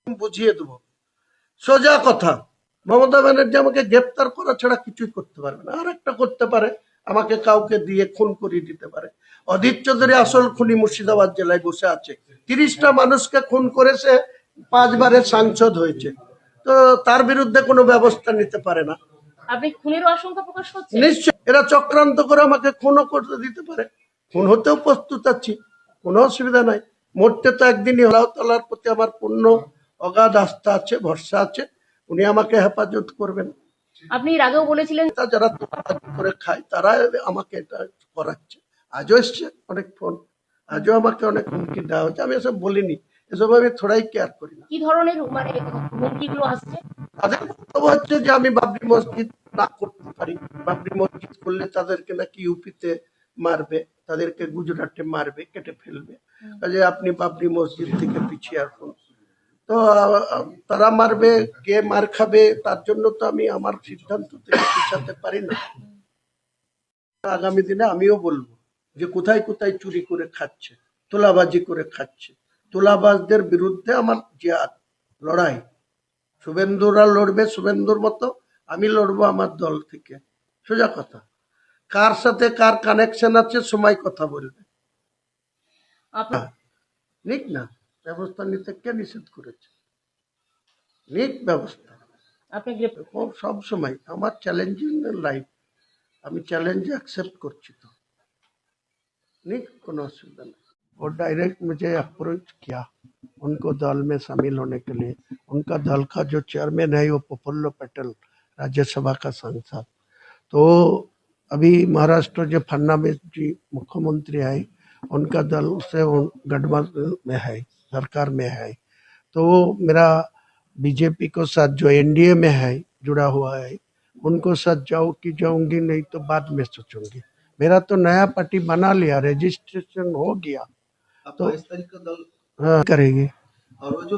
বুঝিয়ে দেবো। সোজা কথা, মমতা ব্যানার্জি আমাকে গ্রেপ্তার করা ছাড়া কিছুই করতে পারবে না। আর একটা করতে পারে, আমাকে কাউকে দিয়ে খুন করিয়ে দিতে পারে। অধীর চৌধুরী আসল খুনি মুর্শিদাবাদ জেলায় বসে আছে, 30টা মানুষকে খুন করেছে, 5বারের সাংসদ হয়েছে। তো তার বিরুদ্ধে কোনো ব্যবস্থা নিতে পারে না। আপনি খুনের আশঙ্কা প্রকাশ করছেন? নিশ্চয় এরা চক্রান্ত করে আমাকে খুনও করতে দিতে পারে। খুন হতেও প্রস্তুত আছি, কোনো অসুবিধা নাই। মরতে তো একদিনই। আল্লাহ তাআলার প্রতি আমার পূর্ণ অগাধ আস্থা আছে, ভরসা আছে, উনি আমাকে হেফাজত করবেন। আপনি এর আগেও বলেছিলেন যারা তোলাবাজ করে খায় তারা আমাকে এটা করাচ্ছে। আজও এসছে অনেক ফোন, আজও আমাকে অনেক হুমকি দেওয়া হচ্ছে। আমি এসব বলিনি, এসব আমি থোড়াই কেয়ার করি না। কি ধরনের হুমকিগুলো আসছে? তাদের বক্তব্য হচ্ছে যে আমি বাবরি মসজিদ না করতে পারি, বাবরি মসজিদ করলে তাদেরকে নাকি ইউপিতে মারবে, তাদেরকে গুজরাটে মারবে, কেটে ফেলবে, কাজে আপনি বাবরি মসজিদ থেকে পিছিয়ে আসুন। তো তারা মারবে, কে মার খাবে, তার জন্য তো আমি আমার সিদ্ধান্ত থেকে পিছাতে পারি না। আগামী দিনে আমিও বলবো যে কোথায় কোথায় চুরি করে খাচ্ছে, তোলাবাজি করে খাচ্ছে, তোলাবাজদের বিরুদ্ধে আমার জিহাদ, লড়াই। শুভেন্দুরা লড়বে শুভেন্দুর মতো, আমি লড়বো আমার দল থেকে। সোজা কথা, কার সাথে কার কানেকশন আছে সময় কথা বলবে। নিক না, ব্যবস্থা নিতে কে নিষেধ করেছে? নিক ব্যবস্থা। সব সময় আমার চ্যালেঞ্জিং লাইফ, আমি চ্যালেंज एक्सेप्ट করছি, तो नहीं কোনো অসুবিধা नहीं। और डायरेक्ट मुझे अप्रोच किया उनको दल में शामिल होने के लिए। उनका दल का जो चेयरमैन है वो प्रफुल्ल पटेल, राज्यसभा का सांसद। तो अभी महाराष्ट्र जो फडणवीस जी मुख्यमंत्री है, उनका दल से गठबंधन में है, सरकार में है। तो मेरा बीजेपी को साथ जो एनडीए में है जुड़ा हुआ है, उनको साथ जाऊंगी, नहीं तो बाद में सोचूंगी। मेरा तो नया पार्टी बना लिया, रजिस्ट्रेशन हो गया, तो 22 तारीख का दल हाँ करेगी। और वो जो